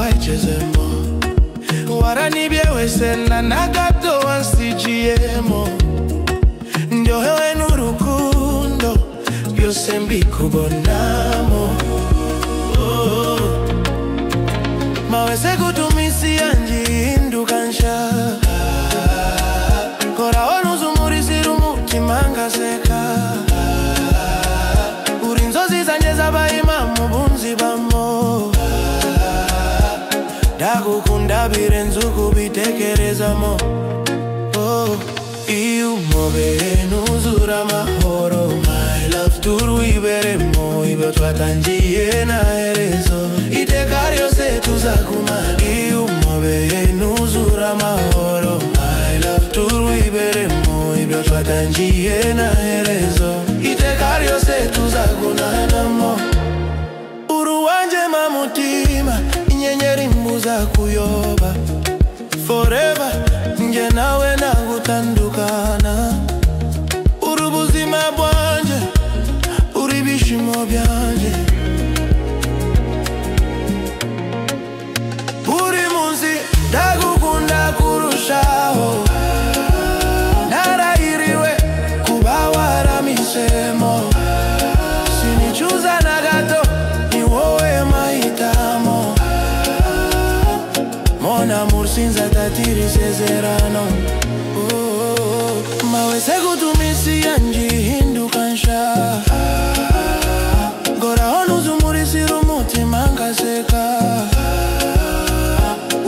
waichezemo. Waranibye wese na nagato wansigiemo. Ndyohewe n'urukundo byose mbikubonamo. Mawese kutumisi yanjinduka nsha. Koraho nuzumurisira umutima ngaseka. Uri inzozi zanjye z'abayimamu bunzibamo. Ndagukunda birenze uko ubitekerezamo. Iyo umpobeye nuzura amahoro. My love turwiberemo. Ibyo twatangiye nta herezo. Iteka ryose tuzagumana. Iyo umpobeye nuzura amahoro. My love turwiberemo. Ibyo twatangiye nta herezo. Iteka ryose tuzagunanamo. Uruwanje mamutima, inyenyeri mbuza kuyoba. Forever nge nawe nagutandukana. Uri ubuzima bwanje, uri ibishimo byanje. Buri munsi ndagukunda kurushaho. Narahiriwe kuba waramisemo. Sinicuza na gato, ni wowe mahitamo. Mon amour sinzatatira isezerano. Mawese kutumisi yanjihinduka nsha. Ngoraho nuzumurisira umutima ngaseka.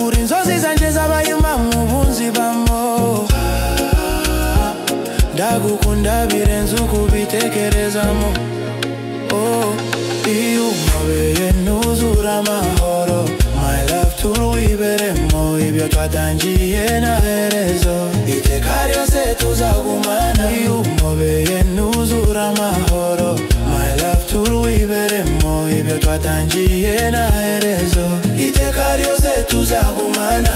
Uri inzozi zanjye z'abayimamu bunzibamo. Ndagukunda birenze uko ubitekerezamo. Iyo umpobeye nuzura amahoro. My love turwiberemo. Ibyo twatangiye nta herezo. Iteka ryose tuzagumana. Iyo umpobeye nuzura amahoro. My love turwiberemo. Ibyo twatangiye nta herezo. Iteka ryose tuzagumana.